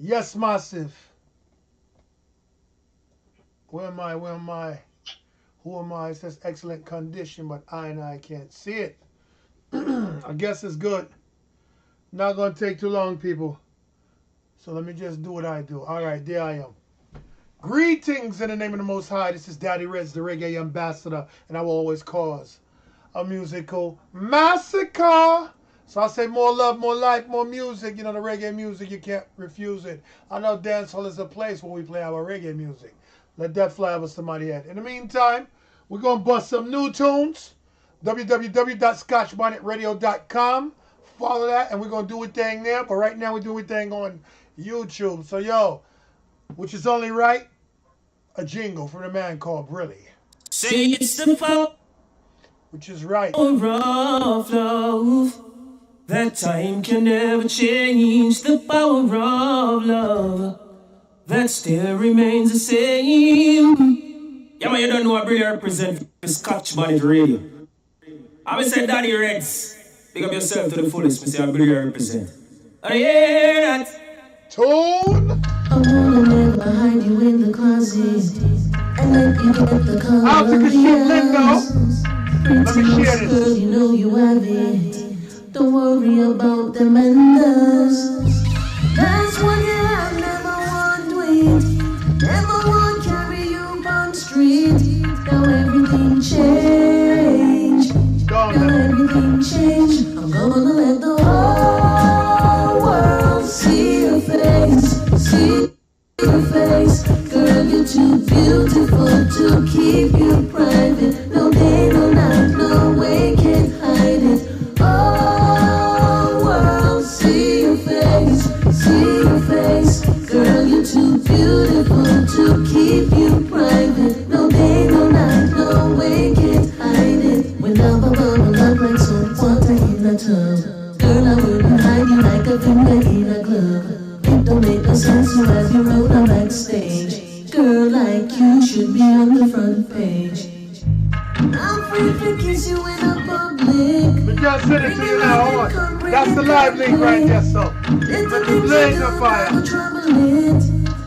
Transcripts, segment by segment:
Yes, Massive. Where am I? Where am I? Who am I? It says excellent condition, but I can't see it. I guess it's good. Not going to take too long, people. So let me just do what I do. All right, there I am. Greetings in the name of the Most High. This is Daddy Reddss, the reggae ambassador, and I will always cause a musical massacre. So I say more love, more life, more music. You know, the reggae music, you can't refuse it. I know dancehall is a place where we play our reggae music. Let that fly over somebody's head. In the meantime, we're going to bust some new tunes. www.scotchbonnetradio.com. Follow that, and we're going to do a thing there. But right now, we're doing a thing on YouTube. So, yo, which is only right, a jingle from a man called Brilly. Say it's the power Which is right. of love. That time can never change. The power of love that still remains the same. Yeah, man, you don't know what Brilly represent for Scotch Bonnet Radio. I will say Daddy Reddss. Pick up yourself to the fullest, Mr. Brilly represent. And you hear that? Tune. I wanna live behind you in the closet and let you get the color Out to of the the shit, Lindo. house. Let me Pretty share girl, this. you know you have it. Don't worry about them and us. That's what you have, never want with. Never want carry you on street. Now everything changed. Now everything changed. I'm gonna let the whole world see your face. See your face. Girl, you're too beautiful to keep you private. No day, no night, no way, can't hide it. Oh, world, see your face. See your face. Girl, you're too beautiful to keep you private. No day, no night, no way, can't hide it. When love a bubble up like soap water in a tub. Girl, I wouldn't hide you like a finger in a glove. It don't make no sense to have you rode on backstage. Girl like you should be on the front page. I'm free to kiss you in a public. We just send it to you now. Hold on. That's the live link right there, so. Let me blaze the fire.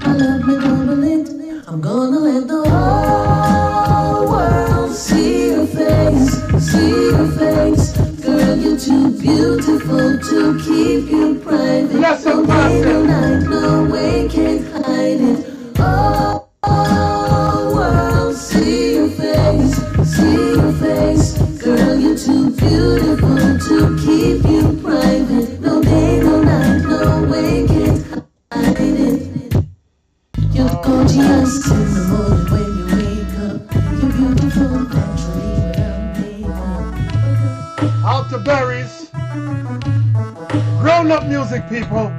I love me double it. I'm gonna let the whole world see your face. See your face. Girl, you're too beautiful to keep you private. Bless No him, day, no Massive. night, no way, can't hide it. Oh, world, see your face. See your face. Girl, you're too beautiful to keep you private. No day, no night, no way, can't hide it. You're gorgeous in the morning when you wake up. You're beautiful naturally without makeup. Out to berries. Grown up music, people.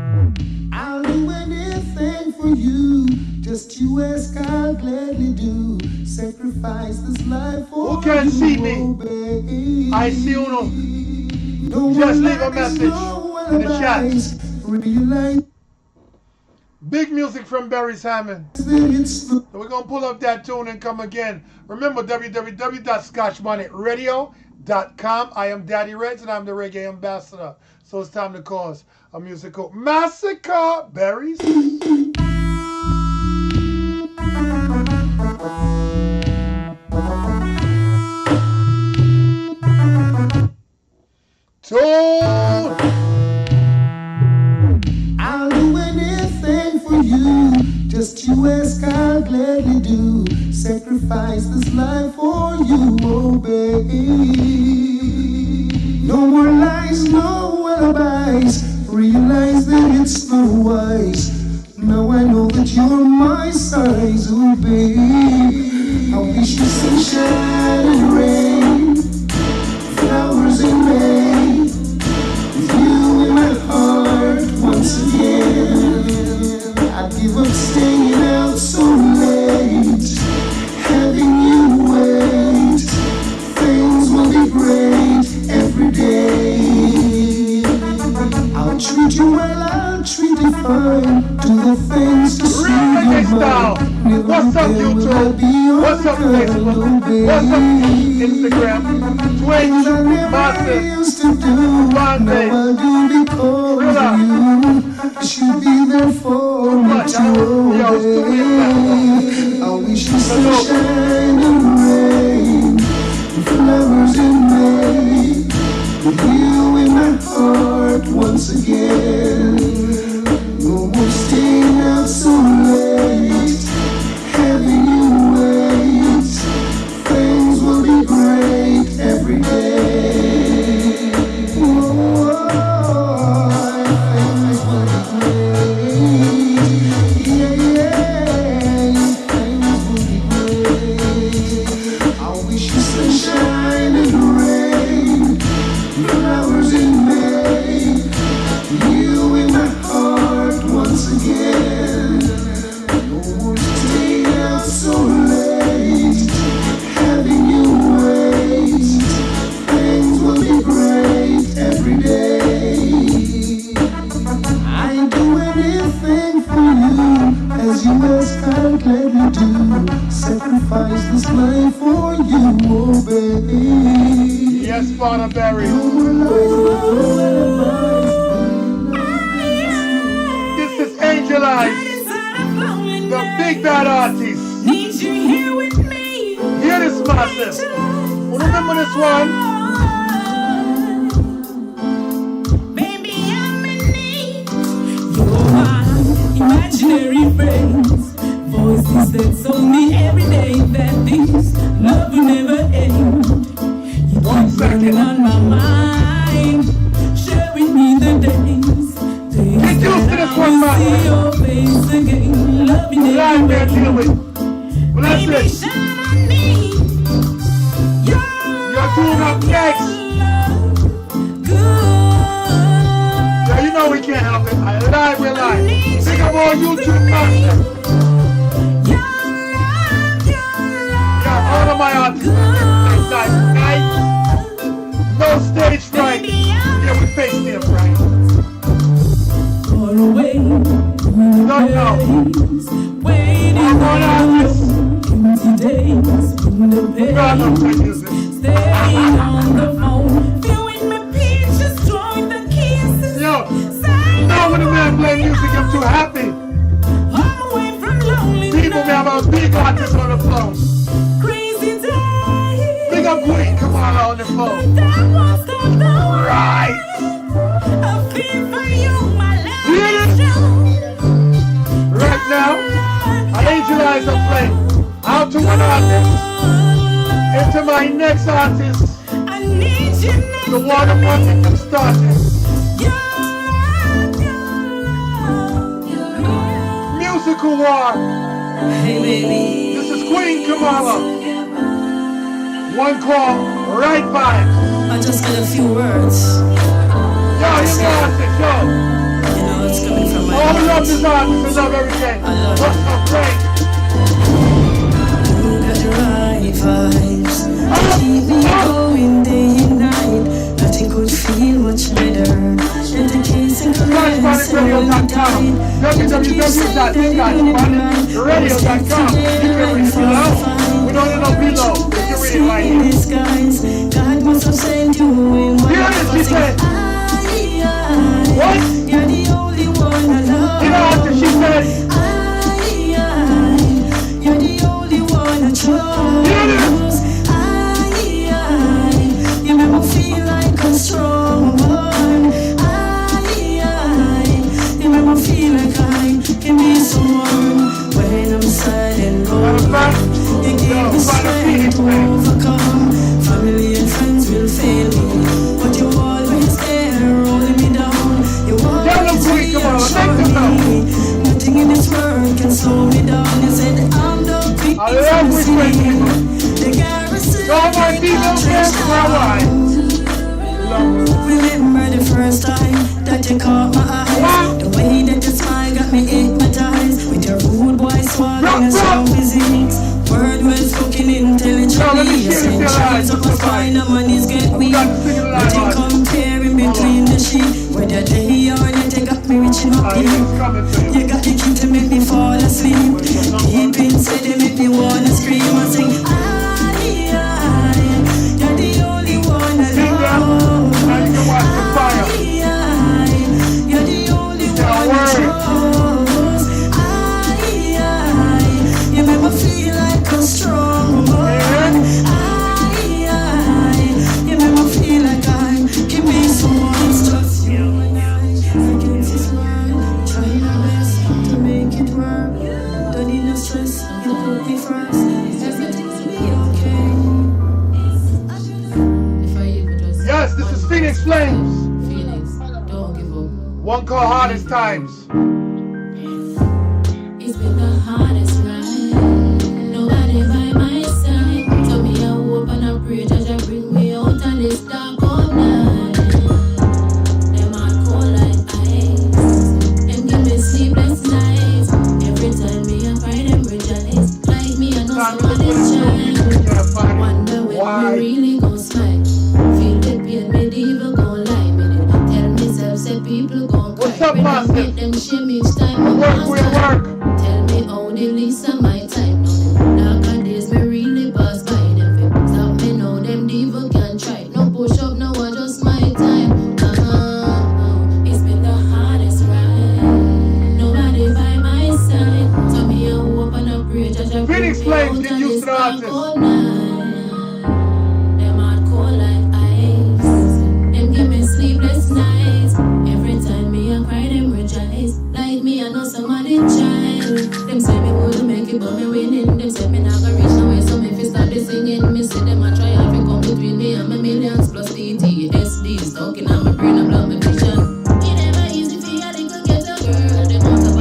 I'll do anything for you. Just you ask, I'll gladly do. Sacrifice this life for Who can you, see me? oh baby. I see uno. Don't Just worry, leave a there's message no in the chat. alibis. Realize Big music from Barry's Hammond. that it's the So we're going to pull up that tune and come again. Remember, www.scotchbonnetradio.com. I am Daddy Reddss, and I'm the reggae ambassador. So it's time to cause a musical massacre. Berries. Tune. I'll do anything for you. Just you ask, I'll gladly do. Sacrifice this life for you, oh baby. No more lies, no alibis. Realize that it's no wise. Now I know that you're my size, oh baby. I wish to see sunshine and rain, flowers in May. With you in my heart once again. I'd give up staying out so late, having you wait. Things will be great every day. I'll treat you well, I'll treat you fine. Do the things to suit Real your reggae style. mind. Never What's up, again will I YouTube? be on What's up, your Facebook? baby. What's up, Instagram? Things I Twitch. never Massive. used to do, Bond now Base. I'll do because Real up. of you. Should be there for Waterbury. This is Angel Eyes, the big bad artist. Need you here with me. Hear this massive. Remember this one? Baby, I'm in need. You're my imaginary friends. Voices that told me every day that this love will never end. You keep burning on my mind, sharing me the days. Get used to this one, See man. your face again, loving Line there, every deal with. day. Well, that's Baby, it. shine on me. You're doing up next. Good. Yeah, you know we can't help it. I lie, we lie. Think of all YouTube content. Yeah, all of my artists are night. No stage fright. Yeah, we face them right. Far away, No. waiting I'm on artists. empty days in the God knows pain, my music. staying on the phone, viewing my pictures, drawing the kisses. Yo, now when the man play music, I'm too happy. I'm away from lonely People may have a big artist on the phone. crazy days. Big up Queen Kamala on the phone. That won't stop the world. Right. I feel for you, my love. Hear is this? true. Right now, I Angel Eyes are playing. Out to one artist. Into my next artist. I need you next The one I'm wanting to start it. Musical war. Hey baby, This is Queen Kamala. One call, right vibes. I just got a few words. Yo, you know artist, yo. You know it's coming from my All heart. love this artist and love everything. I love What's it. up, great? You got the right vibes. Keep me going day and night. Nothing could feel much better than the kiss and caress and hold me tight. www.disguisebody.radio.com. You can read it below. We don't know below. You can read it right here. God must have sent you in my Here it is, she said. What? You're the only one I love. You know after she said, You're the only one I chose. Here it is. You make me feel like a strong one. You make me feel like I can be someone when I'm sad and lonely. You give me strength to overcome. Family and friends will fail me, but you're always there, holding me down. You always reassure me. Nothing in this world can slow me down. You said I'm the big I love which way people. the garrison. All my people dance worldwide. Remember the first time that you caught my eye. The way that you smile got me hypnotized. With your rude boy swag and strong physiques. Word well spoken intelligently. You said trees up a spine and money's get weak. Nothing comparing between the sheep. Whether day or night you got me reaching up here. You got the key to make me fall asleep. Deep inside they make me wanna scream and sing. You're the only one I love. Now you can watch the fire. You're the only one I chose. You make me feel like a strong woman. You make me feel like I can be someone's trust you. Against this world, try my best to make it work. Don't need no stress, you put me first. Everything will be okay. If I even just Yes, this is Phoenix Flames. Phoenix, don't give up. One call Hardest Times. It's been the hardest ride. Nobody by my side. Tell me I hope and I pray that you bring me out on this dark cold night. Them are cold like ice. Them give me sleepless nights. Every time me I cry them rejoice. Like me I know somebody's child. Wonder when Why? me really gon' smile. Feel the pain medieval gon' lie. Tell myself say people gon' cry. What's up, When I Master? make them shame each time I Work pass with by. work. Tell me how the least of my time now. Darker days me really pass by them. Stop me now, them devil can try. No push up, no memories stuck in my brain and block my vision. It never easy for you to get a girl. They don't have a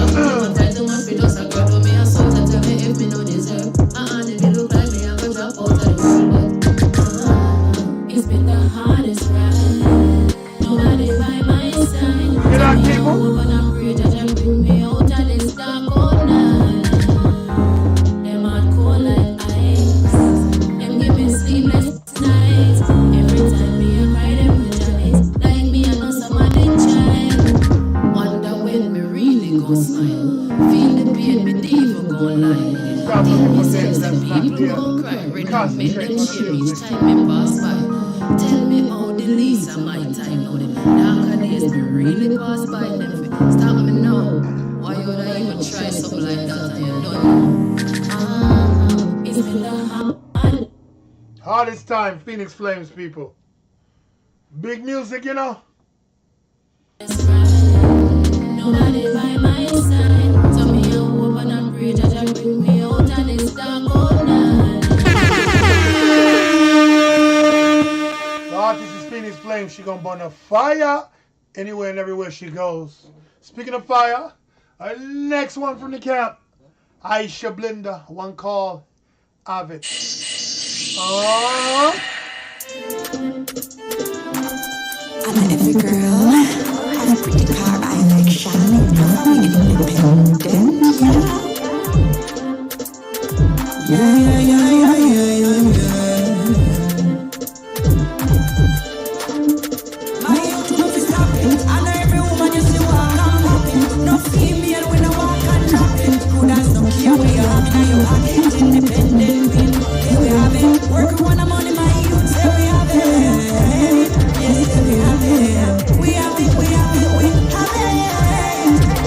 fight too much for just a girl. But me a song to tell me if me no deserve. They look like me, I go drop out of the world. But it's been the hardest ride. Nobody by my side. Get out, people. When I pray that them bring me out of this dark cold night. Them hard cold like ice. Them give me sleepless nights. Every time me I cry, them rejoice. Like me I know somebody child. Wonder when me really gon' smile. Feel the pain, me even gon' lie. Stop Tell looking me for say things some that's not people there. gon' cry. Red and make Concentrate them on the shame each music. time me pass by. Tell me how the least of my time now. The darker days me really pass by. Them stop me now. Why would I even try something like that? I don't know. It's been the hard. Hardest time, Phoenix Flames, people. Big music, you know. Nobody by my side. Tell me how open and bridge and bring me out of this dark cold night. The artist is Phoenix Flames. She gonna burn a fire anywhere and everywhere she goes. Speaking of fire, our next one from the camp, Aisha Blinda, one called Avid. Oh. I'm an every girl, has a pretty car, I like shining, I'm independent, yeah. My YouTube is tapping, and every woman you see walk and popping. No female when I walk and dropping. Good as no care where you have it, now you have it. Independent, here we have it. Working when I'm on in my youth, here we have it. Yes, here we have it. We have it, we have it, we have it.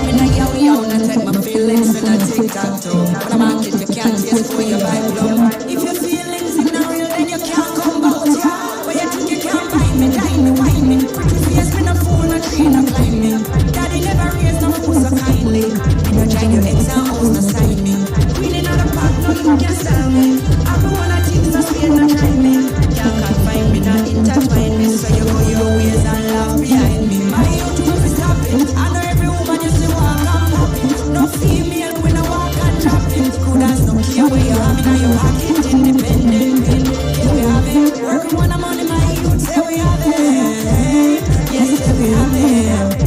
When I yell, I take my feelings when I take that too. When I'm out, you can't taste for your vibe, love. If your feelings in not real, then you can't come back, yeah. But you think you can't find me, dine me, wine me. Pretty face, been a fool, no tree, no climbing. Daddy never raised no fool so kindly. You know, join your ex and hoes, no sign me. Queen in the park, no you can sell me. I be one of things, no spare, no try me. Can't confine me, not intertwine me. So you go your ways and laugh behind me. My YouTube is tapping, I know every woman you see walk and popping. No female when I walk and dropping. Good as no care where you have it, now you have it. Independent, here we have it. Working when I'm on in my youth, here we have it. Yes, here we have it.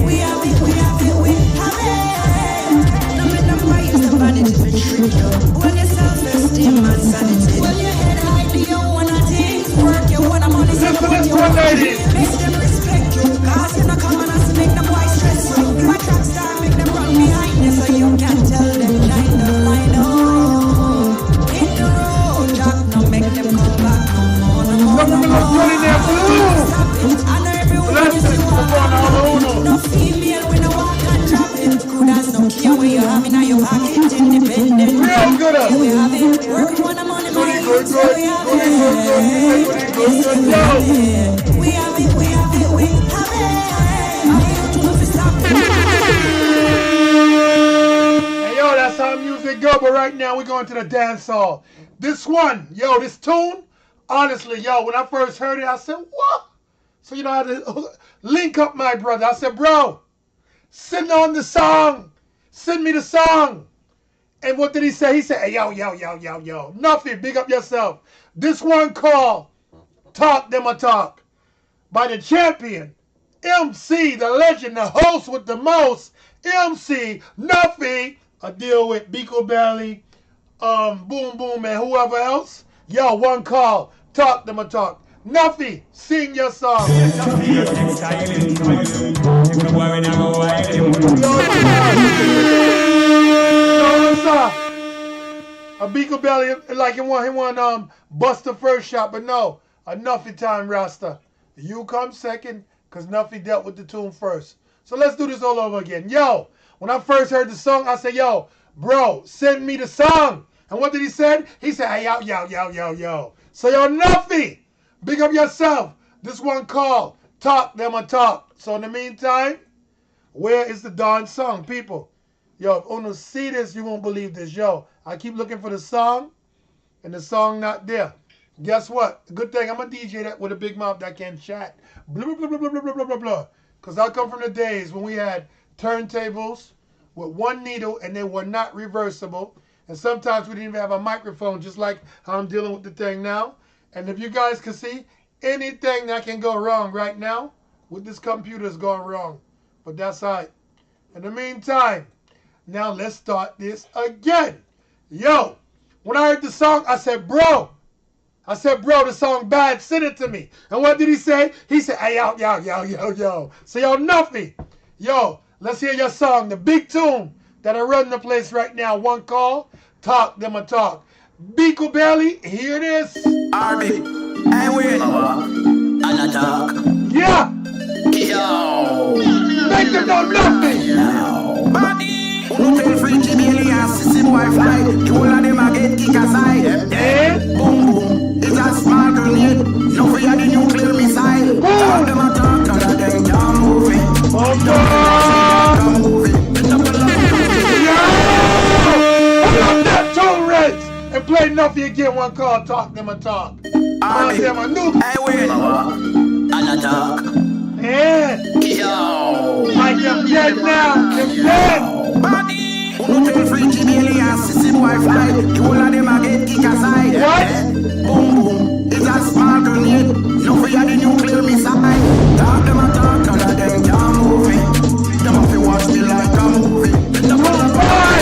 We have it, we have it, we have it. No make them use the vanity to trick you. When your self-esteem and sanity. When your head high, do you wanna things? Work you wanna money, so you put your money. Make them respect you. Cause you're not coming us, make them boys stress you. You a track star, make them run behind you. So you can tell them, I know. Hit the road, Jack, no make them come back no more, no more, no more. I know everyone you see walk. No female when I walk and drop it. Good as no care where you have it, now you pocket independent. Real good. Here we have it. Working when I'm on the money. Here we have it. Yes, here we have it. We have it, we have it, we have it. My YouTube is tapping. Hey, yo, that's how music go. But right now, we're going to the dance hall. This one, yo, this tune, honestly, yo, when I first heard it, I said, what? So, you know, I had to link up my brother. I said, bro, send on the song. Send me the song. And what did he say? He said, hey, yo. Nothing. Big up yourself. This one called Talk Them a Talk by the champion, MC, the legend, the host with the most, MC, Nuffy. I deal with Biko Belly, Boom Boom, and whoever else. Yo, one call, Talk Them a Talk. Nuffy, sing your song. A Biko Belly, like he want bust the first shot, but no, a Nuffy time, Rasta. You come second, because Nuffy dealt with the tune first. So let's do this all over again. Yo, when I first heard the song, I said, yo, bro, send me the song. And what did he say? He said, hey, yo. So yo, Nuffy, big up yourself. This one called Talk Them a Talk. So in the meantime, where is the darn song, people? Yo, if you see this, you won't believe this. Yo, I keep looking for the song, and the song not there. Guess what? Good thing I'm a DJ that with a big mouth that can chat. Blah, blah, blah, blah, blah, blah, blah, blah, blah. Because I come from the days when we had turntables with one needle and they were not reversible. And sometimes we didn't even have a microphone, just like how I'm dealing with the thing now. And if you guys can see, anything that can go wrong right now with this computer is going wrong. But that's all right. In the meantime, now let's start this again. Yo, when I heard the song, I said, bro, the song bad, send it to me. And what did he say? He said, hey, yo. So yo, nothing. Yo, let's hear your song, the big tune that I run the place right now. One call, talk, them a talk. Beagle Belly, here it is. RB, I win. And talk. Yeah. Yo. Make them know nothing. Body, who tell free Belly and sissy boy fly. The whole of them a get kick aside. And boom boom, it's a small grenade. No fear the nuclear missile. Talk them a talk, none of them can't move it. Can't move it. that tune, Reddss, and play Nuffy again. One call, talk them a talk. I win. And a talk. And yo, like them dead now, them dead. Body, who tell free Belly and sissy boy fly. The whole of them a get kick aside. What? Boom boom, it's a small grenade. No fear the nuclear missile. Talk them a talk, none of them can't move it. Them have to watch me like a movie. The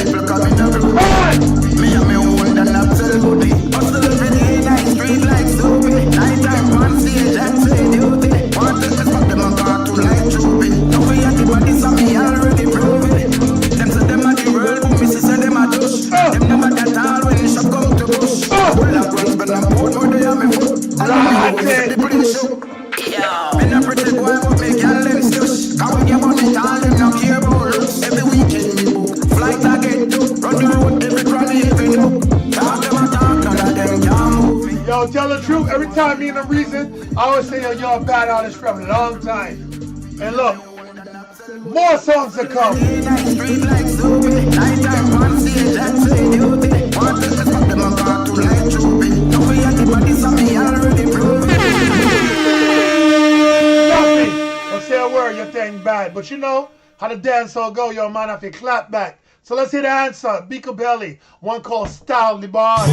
people coming everywhere. Me and me own and absolutely. Hustle every day, night street like stupid. Nighttime on stage and play duty. Want to spot them a cartoon like Troopy. No fear the bodies of me already prove it. Them say them a the world, but me say them a touch. Them never that all when the shop come to push. Pull up runs, but I'm bored, more they have me foot. I don't know the police shook. Me no pretty boy, but me girl them stush. Cause when you want it all, them no care about looks. Every weekend me book, flight I get to. Run the road, every granny, every nook. Talk them a talk, none of them can't move it. Yo, tell the truth. Every time me and the reason, I always say, yo, you're a bad artist from a long time. And look, more songs to come. Street like stupid. Nighttime on stage and play duty. Want to spot them a cartoon like Troopy. No fear the bodies of me already prove it. Don't say a word, your thing bad. But you know how the dance all go, your man have to clap back. So let's hear the answer. Beagle Belly, one called Style the Bar.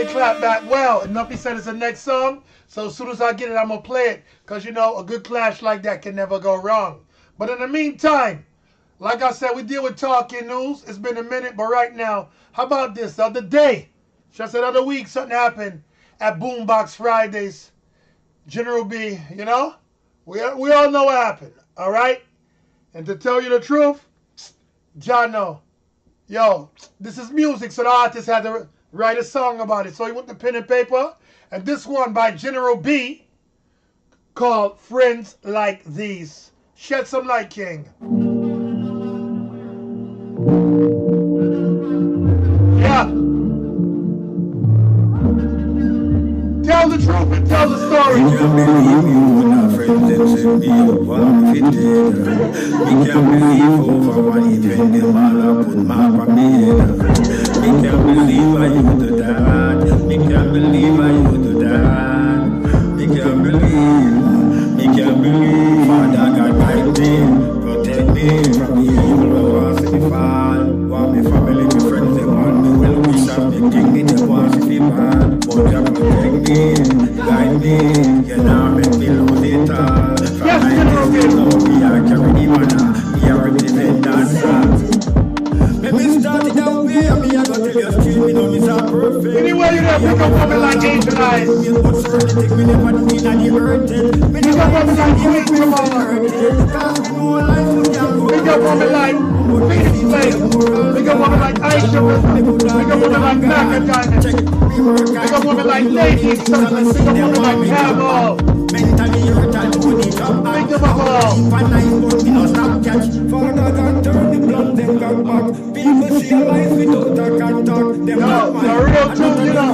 Clap back well. And Nuffy said it's the next song. So as soon as I get it, I'm going to play it. Because, you know, a good clash like that can never go wrong. But in the meantime, like I said, we deal with talking news. It's been a minute. But right now, how about this? The other day, just the other week, something happened at Boombox Fridays. General B, you know, we all know what happened. All right? And to tell you the truth, John, no. Yo, this is music. So the artist had to write a song about it. So he went to pen and paper. And this one by General B called Friends Like These. Shed some light, King. Yeah. Tell the truth and tell the story. We can't believe you and our friends them send me over fitted. We can't believe over one event them all up put mark on me. We can't believe I you do that. We can't believe I you do that. We can't believe. Father God guide me, protect me from the evil wars in the fall. Want me family, me friends, they want me well wish and me king me they want to be bad. But you protect me, guide me, you know make me lose it all. From my days, now we are carrying the manna, we are rebellious street, me know me so perfect. Anyway, you there, pick up women like Angel Eyes. But certain thing me never do in the earth. Me Pick up women like Sweet Tomorrow. cause me know life would go. Pick up women like Phoenix Flame. Pick up women like Aisha River. Pick up women like Black and Diamond. Pick up women like Lady Something. Pick up women like Cowboy. Mentally hurt and money come back. Pick them up all. Keep a knife but me no stop catch. Father God turn the blood then got back. People see a life without a contact. Them not the real truth, you know.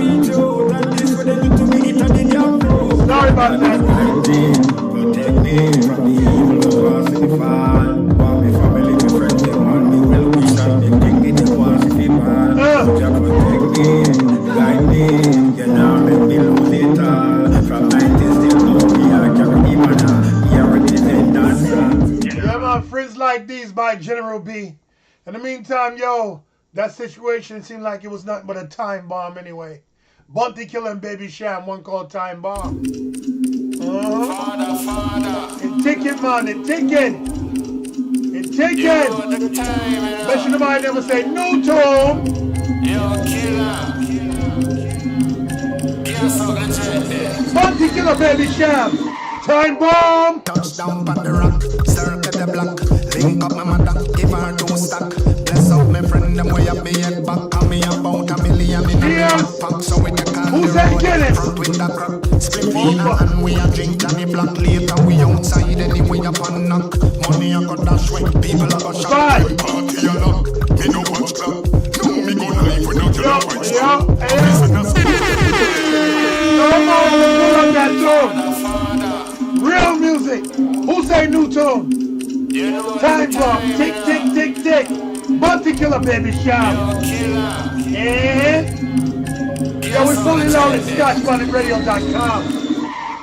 And this for them to be it and in your pro. Sorry about that. Protect me from the evil of us in the fall. Want me family, me friends, they want me well wish and them thing in the walls if it bad. Jah protect me, guide me, you know make me lose it all. From 90s till now, we are carry man, we are represent dancer. Yeah, man, Friends Like These by General B. In the meantime, yo, that situation seemed like it was nothing but a time bomb anyway. Bunty killing Baby Sham, one called Time Bomb. It ticking, man, it ticking. It ticking. Bet you nobody never say no tone. Bunty killer Baby Sham. Time Bomb. Touchdown on the rock, circle the block. Link up my mother, give her 2 stack. Bless up my friend, them way up me head back. Call me about $1 million in a backpack. So we can call Who's the that road killing? front with the crop. Split vina and we a drink Johnny Black. Later we outside anyway up and knock. Money I got dash when people are go shop. Five. Party a lock, me no watch club. No me go live without your Yo, white yo, stuff. Come on, pull up that tune. Real music. Who say new tune? Time Bomb. Tick, tick, tick, tick. Bunty killer Baby Sham. And yo, we fully loaded ScotchBonnetRadio.com.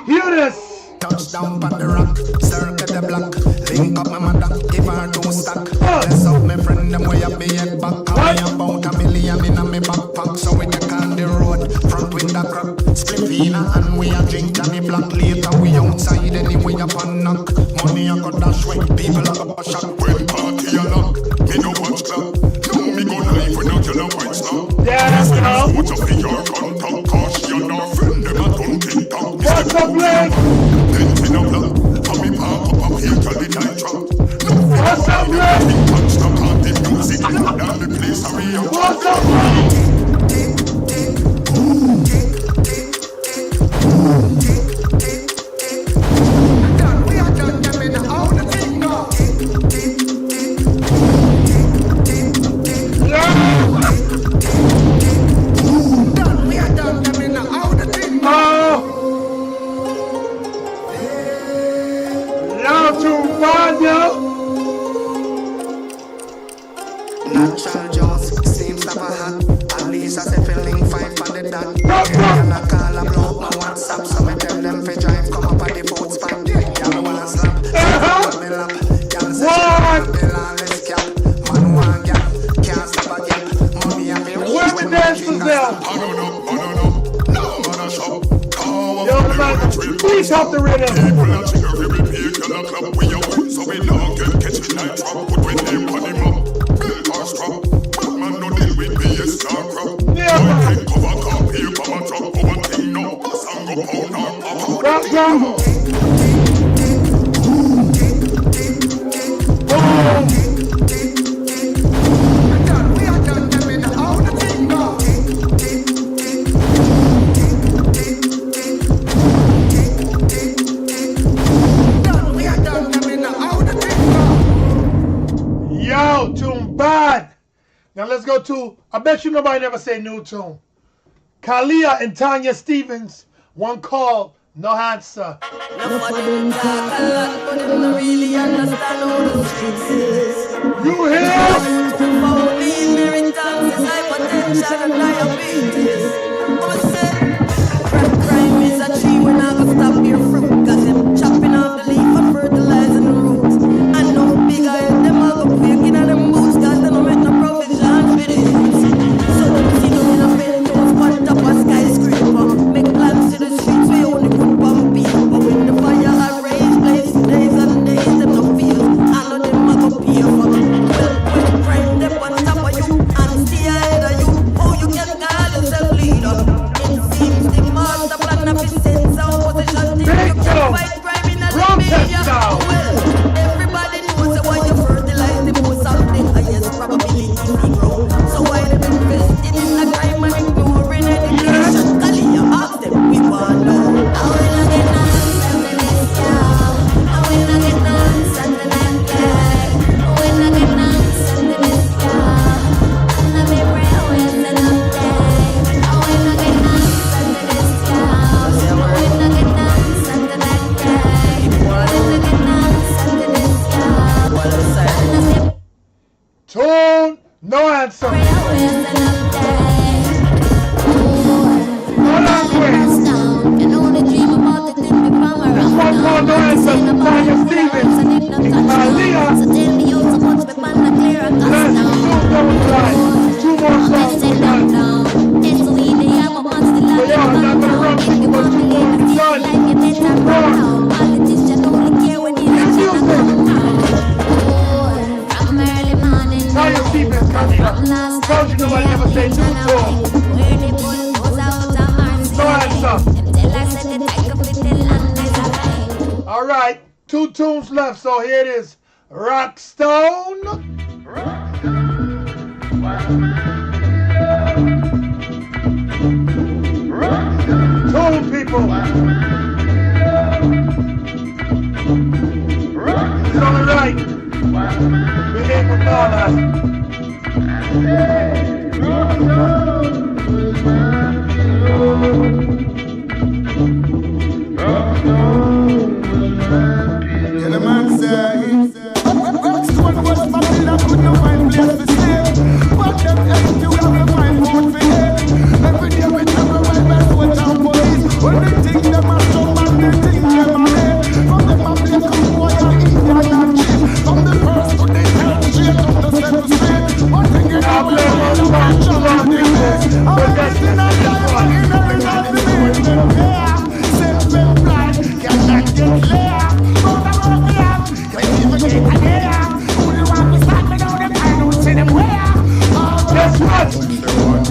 Hear this. Touchdown on the rock, circle the block. Link up my mother, give her 2 stack. Bless up my friend, them way up me head back. Call me about $1 million in a me backpack. So we can call the road, front with the crop. Split vina and we a drink Johnny Black. Later we outside anyway up and knock. Money I got dash when people are go shop. When party a lock, me no watch club. No me go live without your love white stuff. Yeah, that's enough. What's up in your contact? Cause you're not friend, them a don't think talk. What's up, Blake? Me no blood, for me park up here till the night drop. What's up, Blake? Touch the party music, down the place I be out. What's up, Blake? Done, we are done, them in the out the thing go. Done, we are done, them in the out the thing go. Now to find you. Natural jaws, seems like a hat. At least I say feeling fine for the dot. Can I call a blow my WhatsApp? So me tell them fi drive, come up at the food spot. Y'all wanna slap, put me lap. Y'all say she bill and let's cap. Man want gap, can't stop again. Money and me Where we dance to them? No, man a shop. Yo, man, please help the rhythm. People are chicken every page and a club. We a win, so we don't get catch me like trap. Put when them on him up, build our strap. Man no deal with me, yes, star crap. Yeah, Boy, man. take cover, car, paper, man, drop over thing, no. Sang go pound or pop. Drop, drop. Done, we are done, them in the out the thing, go. Done, we are done, them in the out the thing, go. Yo, tune bad. Now let's go to, I bet you nobody never say new tune. Kalia and Tanya Stevens, one called No Answer. Enough of them talk a lot, but them don't really understand how the streets is. You hear? For me, inheritance is hypertension and diabetes. I'ma say, crime is a tree, we're not gonna stop your fruit. Cause them chopping off the leaf and fertilizing the roots. And no bigger head, them all go quick in them boots. Cause they don't make no provision for this. So them see them in a penthouse, on top of skyscraper. Make plans to the streets, we only put bomb people. But when the fire are raised, blaze days and days, them no feel. I know them a go pay for. Well, crime them on top of you and stay ahead of you. Oh, All right, 2 tunes left, so here it is. Rockstone. Tune people. It's on the right. We're here for Donna. Yeah, the man says, Rockstone was Babylon, could no find place to stay. But them empty, we have to find food for here. Every day we travel right by foot and police. When they think them are strong and they think them are dead. From the family come boy and Indian and cheap. From the first to the third, straight up the seventh street. One thing you know, we don't want to watch all of the place. I'm everything I die, but in every night we make them care. Send them blind, cannot get clear. Guess what? One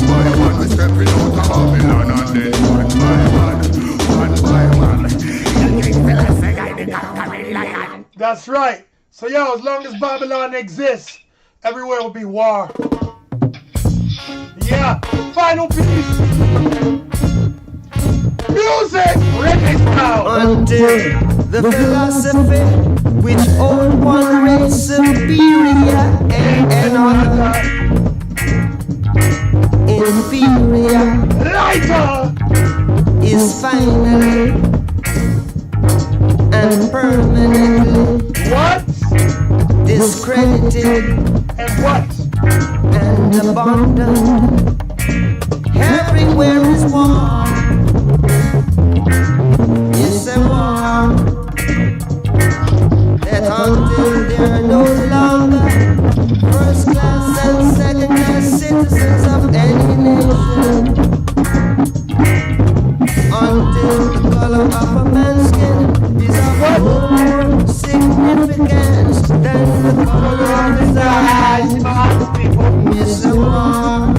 by one, we stepping out of Babylon and then one by one. That's right. So yo, as long as Babylon exists, everywhere will be war. Yeah, final piece. Music, Reddss now. Until the philosophy which old one race superior and another inferior Lighter is finally and permanently what? discredited And what? and abandoned. Everywhere is war. It's a war that until they're no longer first class and second class citizens of any nation, until the color of a man's skin is of more significance than the color of his eyes. It's a war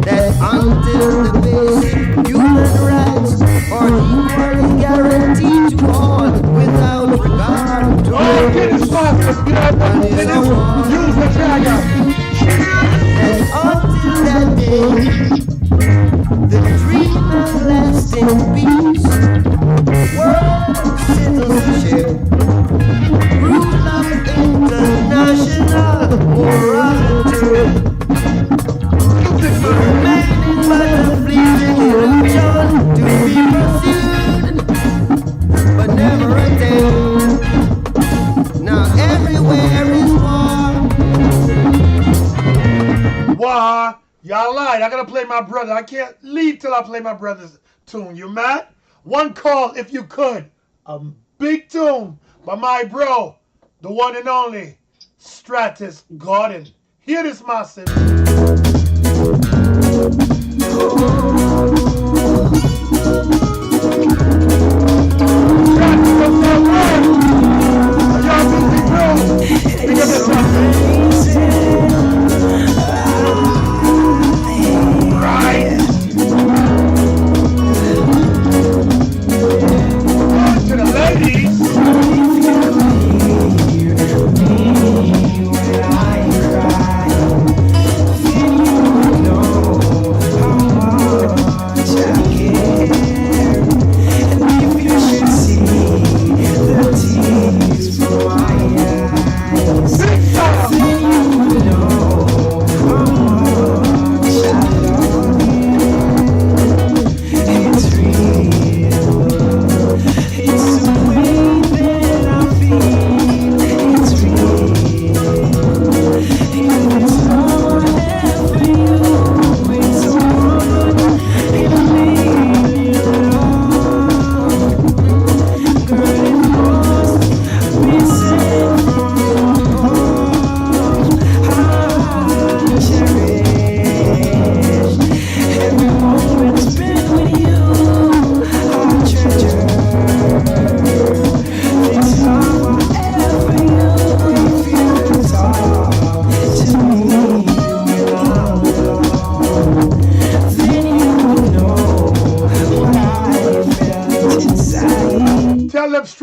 that until the basic human rights are equally guaranteed to all without regard to Oh, get it faster. Get out there. Use the trigger. and until that day, the dream of lasting peace, world citizenship, rule of international morality, remaining but a fleeting illusion to be pursued, but never attained. Now everywhere is war. War. Y'all lied. I gotta play my brother. I can't leave till I play my brother's tune. You mad? One call if you could. A big tune by my bro, the one and only Stratus Gordon. Hear this massive. To the ladies.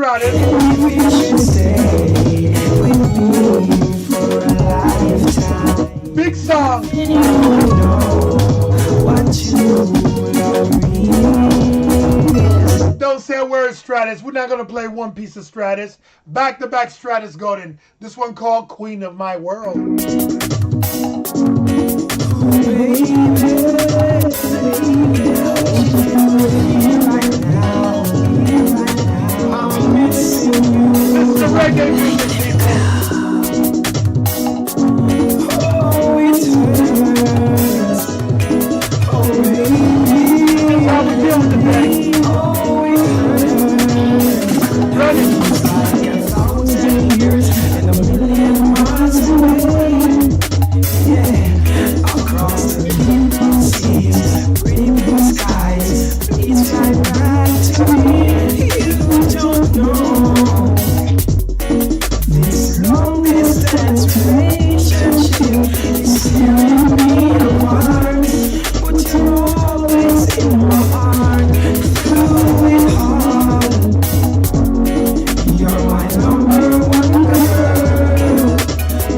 Stratus. Maybe you should stay with me for a lifetime. Big song. You know what you read. Don't say a word, Stratus. We're not gonna play one piece of Stratus. Back to back Stratus Golden. This one called Queen of My World. This is the reggae music, people. Oh, it hurts. Oh, baby. That's how we feeling today. Oh, it hurts. Ready? It's like 1,000 years and a million miles away. Yeah, across the deep seas, pretty blue skies. Please fly back to me. You don't know this long distance relationship is tearing me apart, but you're always in my heart. Through it all, you're my number one girl.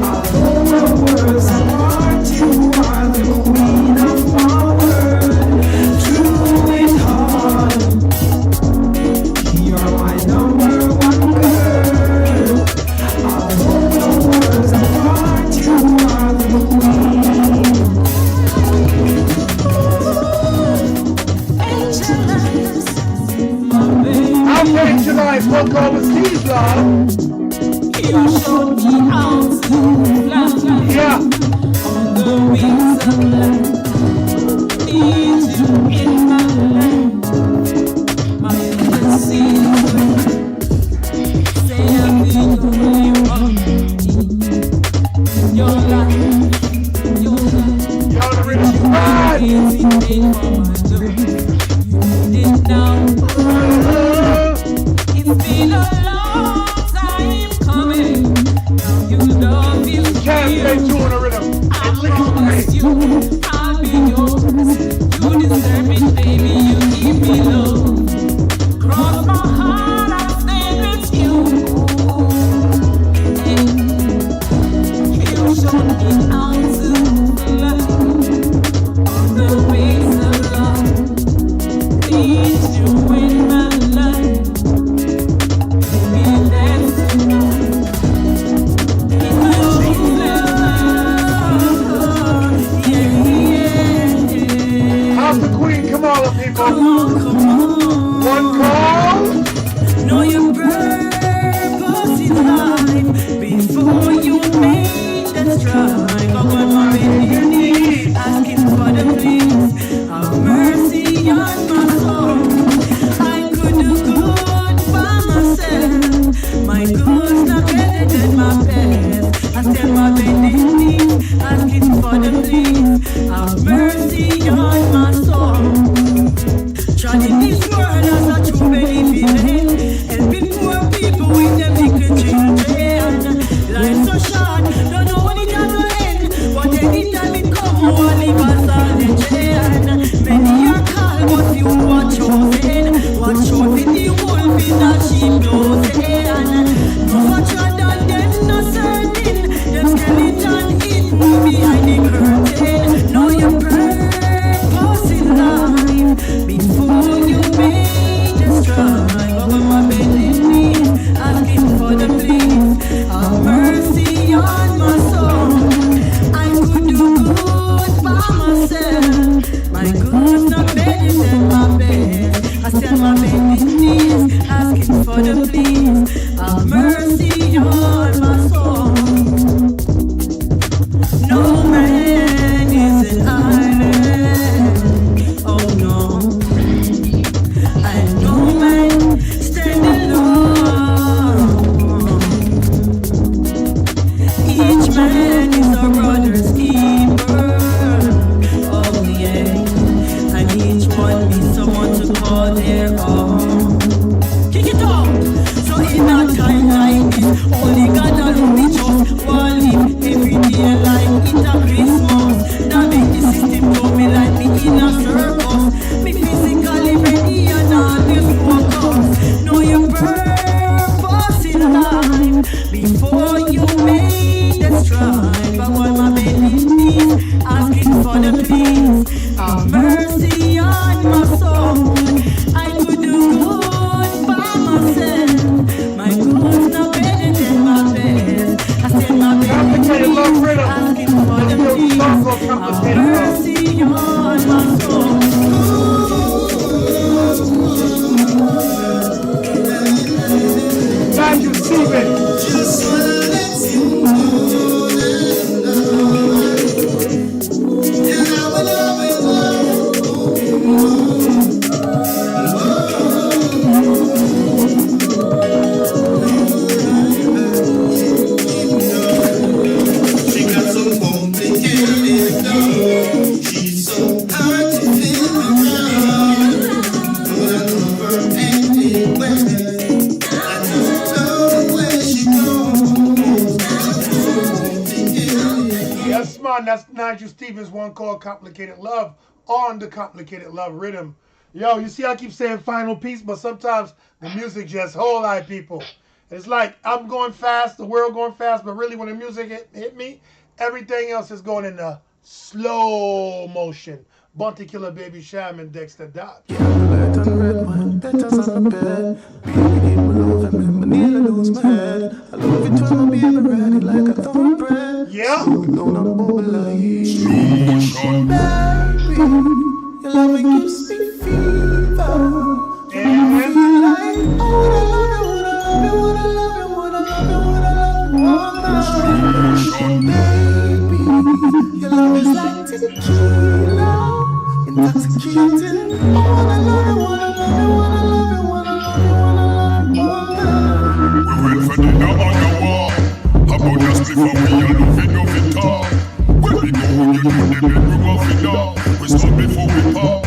Although the world's apart, you are the queen of my world. Through it all, you're my number one girl. Although the world's apart, you are the queen. I'll take tonight. We'll go with Steve's love. You showed me how to fly Yeah. on the wings of light. Need you in my life, my blessing. Say I'll be the only one in your life, your life. Y'all the rhythm. Right. Easy pain for my love. You did now. It's been a long time coming. Now you love you. Can't stay two in a rhythm. I At least promise three. you, I'll be yours. You deserve it, baby. You give me love. Cross my heart, I'll stand with you. And you showed me how to fly on the wings of love. Need you in my life. Baby, that's enough. How's the queen? Come on, people. One call. Know your purpose in life before you make that stride. Go on, my your knees, asking for the please. Have mercy on my soul. I could do good by myself. My good's not better than my best. I stand my bending knees, asking for the please. Have mercy on my soul. Trying this world as a true believing, helping poor people with them little children. Life's so short, don't know when it will end, but anytime it comes, we will live as a legend. Many are called, but few are chosen. Watch out with the wolf in a sheep clothing. No watcher than them, no certain. Them skeleton hidden behind the curtain. Know your purpose in life before you make the stride. Over my bending knees, asking for the please. Have mercy on my soul. I could do good by myself. My good's not better than my best. I stand my bending knees, asking for the please. Have mercy on my soul. No man is an island. Oh no. And no man stand alone. Each man is our brother's keeper. Oh yeah. And each one needs someone to call their own. Kick it off. So in a time like this, only God alone we just want live every day like it a Christmas. Now make the system go me like me in a circus. Me physically ready and all this focus. Know your purpose for them things. Have mercy on my soul. Nigel Stephen. Just wanna let you know that and I will always love she got so complicated now. She's so hard to feel around. But I love her anyway. I just love the way she goes. Yes, man, that's Nigel Stevens' one called Complicated Love on the Complicated Love rhythm. Yo, you see I keep saying final piece, but sometimes the music just hold eye people. It's like I'm going fast, the world going fast, but really when the music hit me, everything else is going in the slow motion. Bounty Killer, Baby Sham, and Dexter Dot. Light and red wine, letters on the bed. Baby, give me love and make me nearly lose my head. I love it when my baby ready like a thoroughbred. Yeah. Slow it down and bubble like baby, your love gives me fever. And Feel like, oh, would I love you, would I love you, would I love you, would I love you, would I love you, baby, your love is like tequila. Intoxicating. Oh, wanna love you, wanna love you, wanna love you, wanna love you, wanna love you, wanna love you. We wait for dinner on the wall. How about just before we are loving of it all? When we go, you do the bedroom of it all. We start before we pop.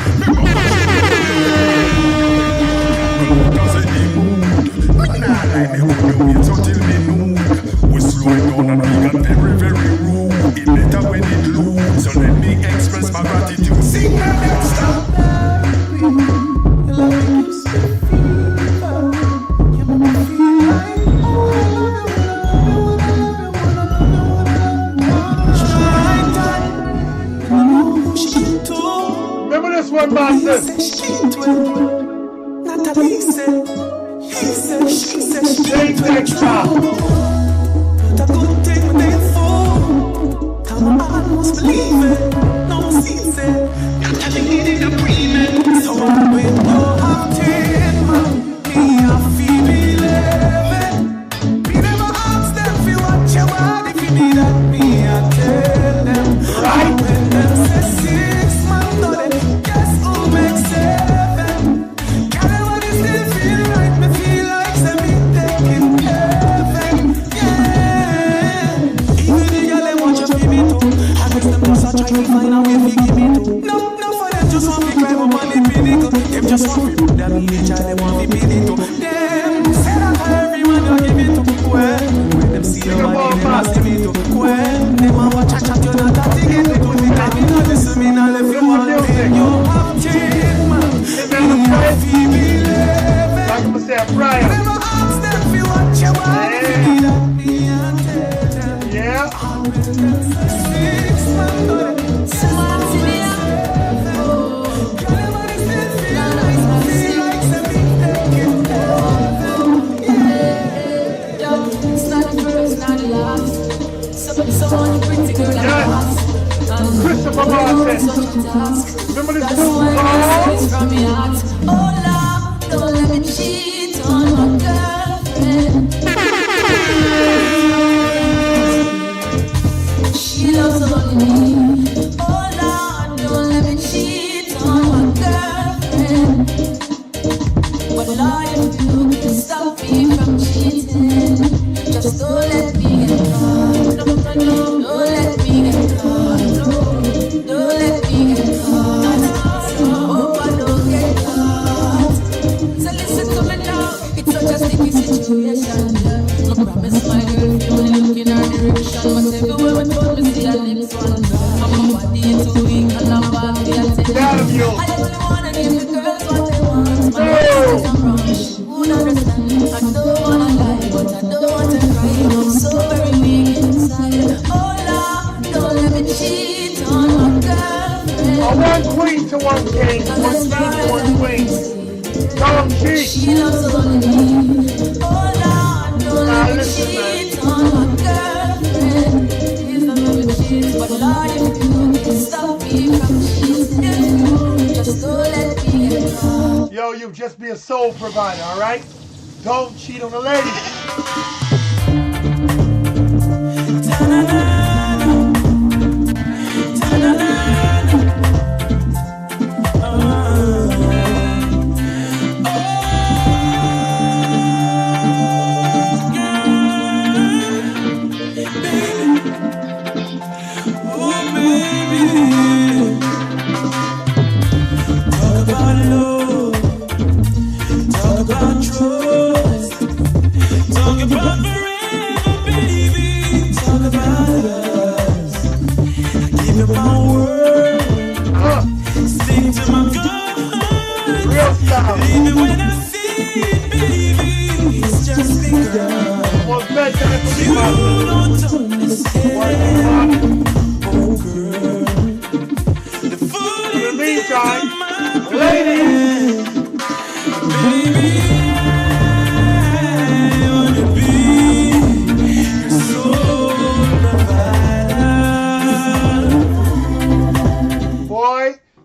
Does it need mood? We not like me who do it until me noon. We slow it down and we got very, very rude. It better when it lose. So let me express my gratitude. Sing that next time. Your love gives me fever. You make me feel like, oh, I love you, wanna love you, wanna love you, wanna love you, wanna love you. I know who she came to. remember this one, Master. He said she came to it. Natalie said, he said, she said, she came to it. But a good thing when they fall. Come on, I must believe it. No seats it. Natalie needed a agreement. So I'm with your heart in man. Me a female living. Me never ask them if you watch your word. If you need that, me I tell them. Right. When them say 6 months, no they guess who makes 7. Girl, everybody still feel right. Me feel like say me taking heaven. Yeah. Even the girl they want you to give me too. I guess them just a try to find a way to give me too. No for them just want to cry up on the pinnacle. Them just want to put them in the child. They want to be it too. Them say that everyone don't give it to. Well, when them see your body, they must give it to. Well, they want to chat you not that thing it to. The time you know this me now left you all day. You have changed man. Me a female living. Like I'm say a prayer. Never ask them if you watch your body. If you need that, me I tell them. Yeah. Christopher Martin. Remember this song? From your heart. Oh Lord, don't let me cheat on my girlfriend. She loves only me. Oh Lord, don't let me cheat on my girlfriend. But Lord, if you can stop me from cheating, just don't let me get caught. No, don't let me get caught. No, don't let me get caught. Hope I don't get caught. So listen to me now. It's such a sticky situation. I promise my girl you only look in her direction, but everywhere we turn we see the next one. I'm a body too weak and I'm bad for attention. I only wanna give the girls what they want. My heart is a rush. Who would understand? I don't wanna lie, but I don't want to cry. I'm so very weak inside. Oh Lord, don't let me cheat on my girlfriend. One queen to one king, one king to one queen. Tom Cheek. She loves only me. Oh Lord, don't let me cheat on my girlfriend. If I'm ever cheat But Lord, if you stop me from cheating you, just don't let me get caught. Yo, you just be a soul provider, all right? Don't cheat on the ladies.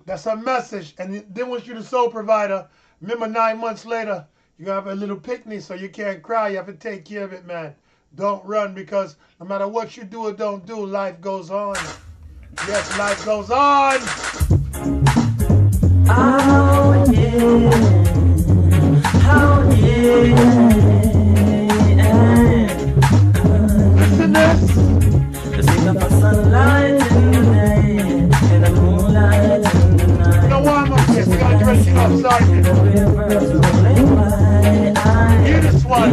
That's a message. And then once you're the sole provider, remember 9 months later, you have a little picnic, so you can't cry. You have to take care of it, man. Don't run, because no matter what you do or don't do, life goes on. Yes, life goes on. Oh, yeah. Oh, yeah. Listen this. The singer for sunlight in the day, and the moonlight in the night. You know why I'm up here? We gotta dress you up, sorry. The rivers rolling by. Hear this one.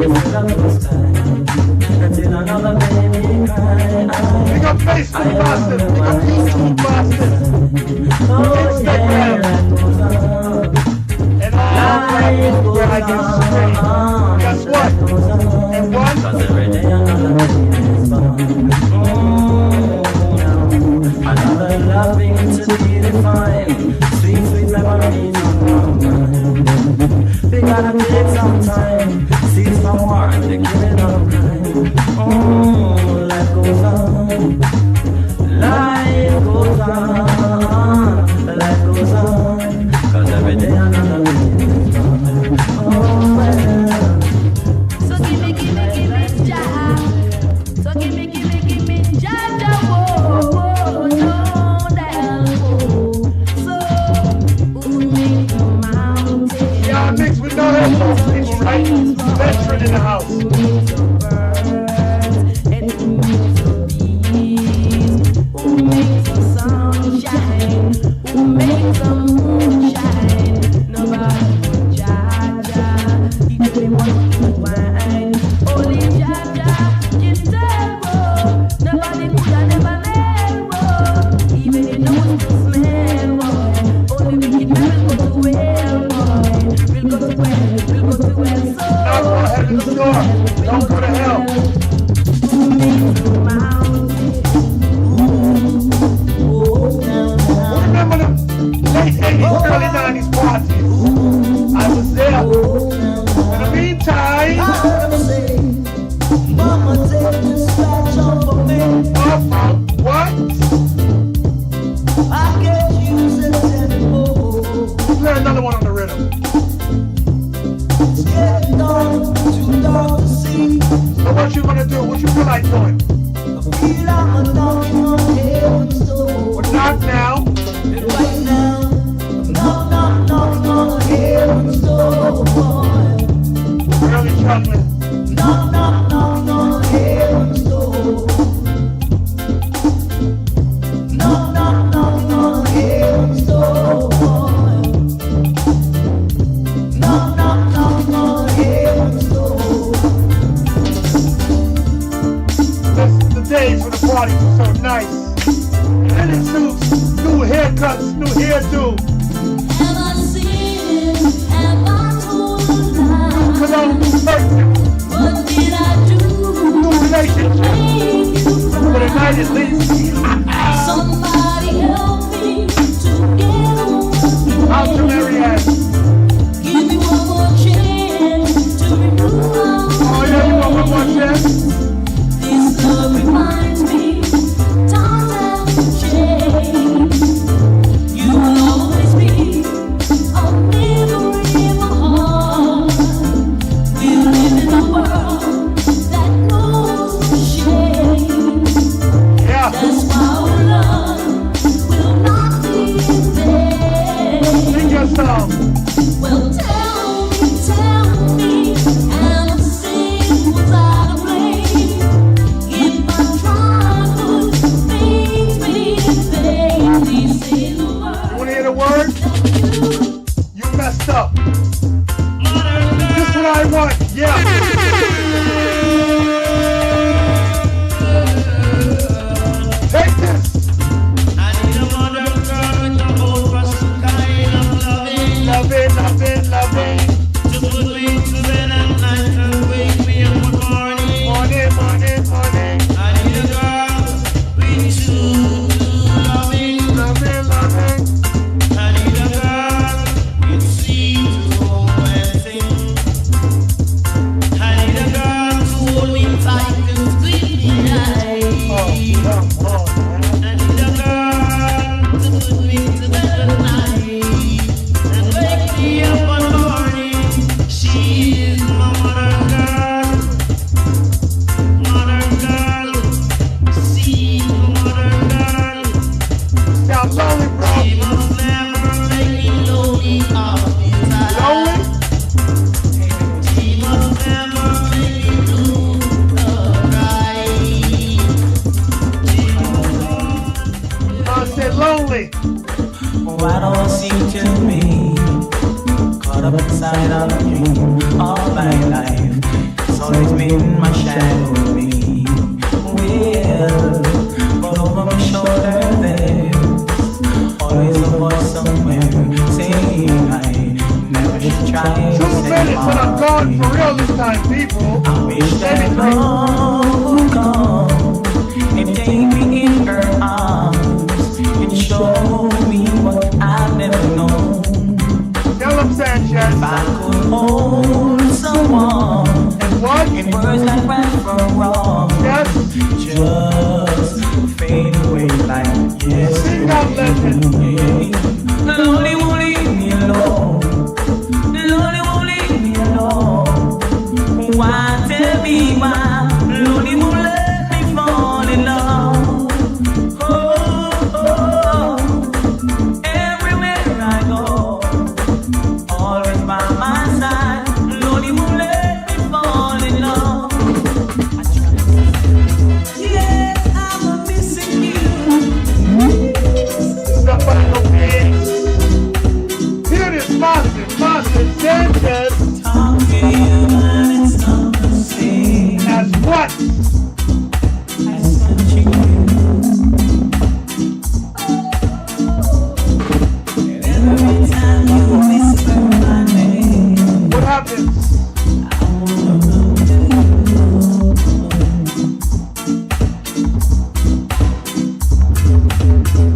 Until another baby cry. Big up Facebook Boston. Big up YouTube Boston. Instagram. And all where I get straight. Guess what? And one. Another loving to be defined. Sweet, sweet memories on my mind. We gotta take some time. Cease from war and the killing of crime. Life goes on. Life goes on. Life goes on. 'Cause every day another day is gone. Oh, well. So give me, Jah. So give me, Jah, Jah, whoa, no, that, so who made the mountain? Yeah, mixed with no headphones, people, right? Veteran in the house. Who made the birds and who made the bees? Who makes the sunshine? Who makes the moonshine? Nobody but Jah, Jah. He could be one to wine. Only Jah, Jah can tell. Nobody could have never let go. Even if no one could smell, boy. Only wicked men will go to hell, boy. We'll go to hell, we'll go to hell. So Now go ahead in the store. Don't go to hell. who makes the mountain? Remember the late 80s, early 90s parties? I was there. In the meantime, Mama, take the scratch off of me. what? I can't use it anymore. Play another one on the rhythm. It's getting dark, too dark to see. So what you gonna do? What you feel like doing? I feel I'm a knocking on heaven's door. Well, not now. And right now, I'm knocking on heaven's door, boy. Really struggling. Knock on heaven's door. Knock on heaven's door, boy. Knock on heaven's door. This is the days when the parties were so nice. Linen suits, new haircuts, new hairdo. Have I seen? Have I told a lie? Cologne, new perfume, What did I do? new relationship. Make you For the cry? night at least. Somebody help me to get over Out to Marianne. Give me one more chance to renew Oh yeah, you want one more chance? This love reminds me time lonely. Why don't seem to be caught up inside of a dream all my life? It's always been my shadow with me. Well, but over my shoulder there's always a voice somewhere saying I never should try. 2 minutes and I'm gone for real this time, people. I wish that love would come and take me in her arms and show me what I've never known. Tell them, Sanchez. If I could hold someone And what? in words like right from wrong, Yes. just fade away like yes. Sing out, legend. The lonely won't leave me alone. The lonely won't leave me alone. Why tell me why? The lonely won't let me fall in love. Oh, oh, everywhere I go, always by my side. The lonely won't let me fall in love. Yes, I'm missing you. Somebody go pigs. Here it is, Master Sanchez. Talking about it's not the same As what? as touching you. And every time you whisper my name, What happens? I wanna know.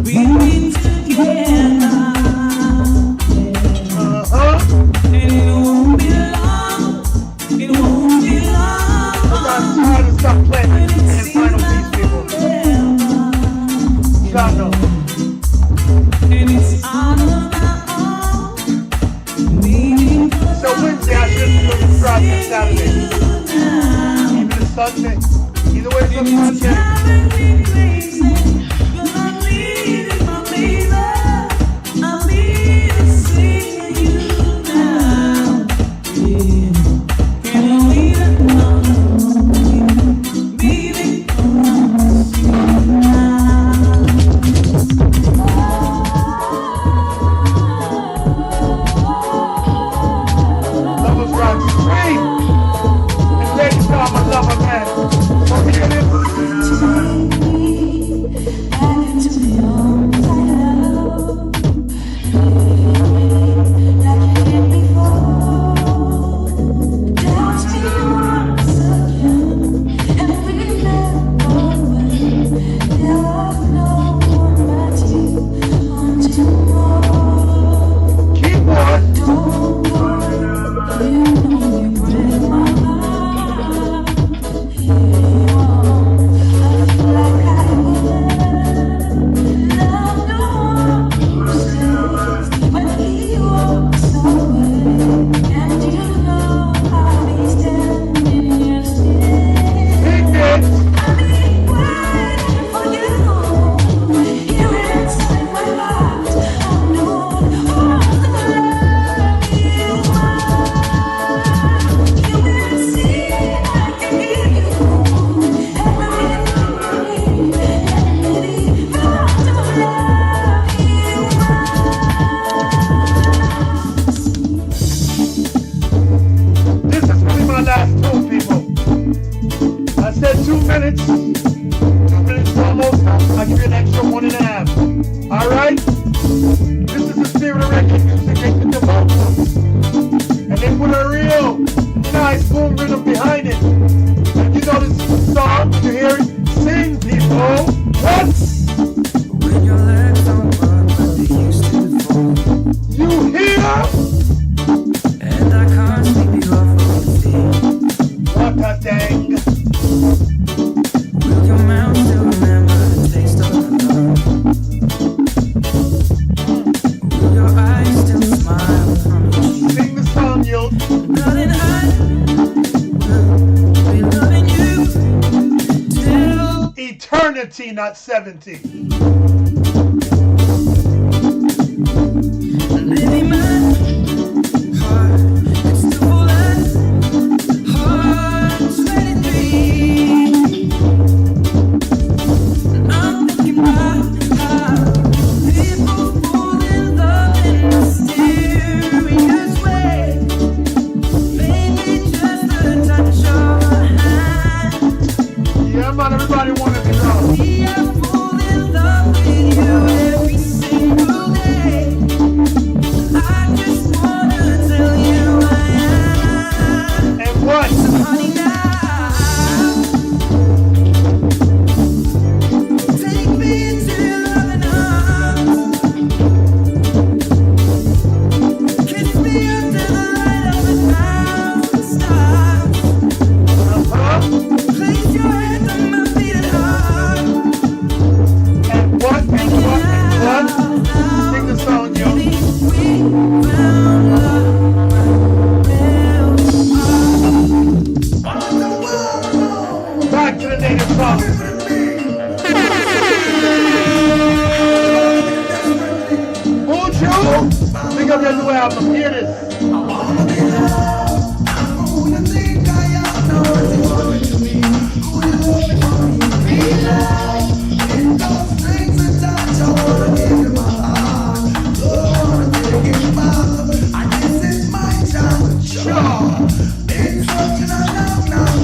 We've been together, Uh-huh. and it won't be long. It won't be long. I'm trying to stop playing When it and seems final like piece, people. forever. God knows. And it's out of my own, meaning So Wednesday, I shouldn't do the Friday and Saturday. now. Even a Sunday. Either way, it's a It's Sunday. driving me crazy, 'cause I'm needing my baby. I need to see you now. Yeah. Can you leave it alone, baby? I miss you now. Lovers rock free. And ladies know I'm a lover man. So here it is. Keyboard. Sing it. This is really my last tune, people. I said 2 minutes. 2 minutes almost. I'll give you an extra 1.5. Alright? This is the spirit of reggae music. They put the vocals. And they put a real nice boom rhythm behind it. And you know this song, when you hear it, sing, people. What? When your legs don't work like they used to before, You hear? and I can't sweep you off of the feet. What a dang. Will your mouth still remember the taste of my love? Will your eyes still smile from your cheek? Sing the song, you. Blood and I will be loving you till Eternity, not 70. baby my heart is still full of hearts ready to beat. And I'm thinking about how of your new album. Hear this. Who you think I am? Now what you want me to be? Who you looking for me? Real love. In those strings attached, I wanna give you my heart. Don't wanna take it back. And this is my chance. Sure. Been searching a long time,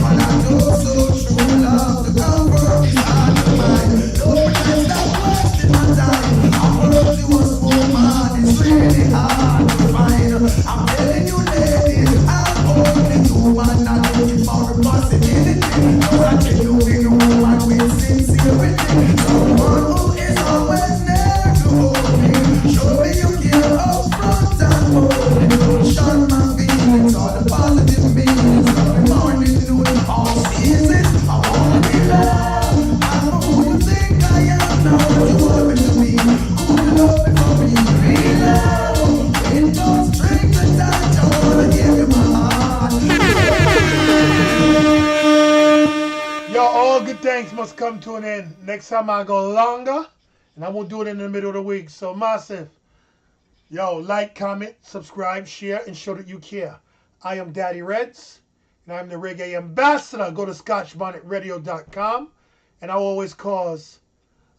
and I know so true love to come from this heart of mine. Don't pretend that wasting my time. I worked you was for man, it's really hard to find. I'm telling you, ladies, I'm only human, not looking for a possibility. Cause I can you be the woman with sincerity. Someone who is always there to hold me. Show me you care up front and bold. Don't shun my feelings or the positive meanings. Every morning, noon, all seasons. I wanna be loved. I'm who you think I am. Now what you want me to be? Who you love me for me? Real love. In those strings attached, I wanna give you my heart. Yo, all good things must come to an end. Next time I go longer, and I won't do it in the middle of the week. So massive. Yo, like, comment, subscribe, share, and show that you care. I am Daddy Reddss, and I'm the reggae ambassador. Go to ScotchBonnetRadio.com, and I always cause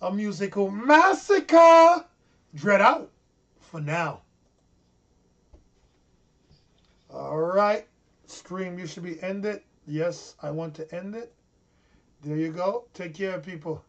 a musical massacre. Dread out for now. All right, stream, you should be ended. Yes, I want to end it. There you go. Take care, people.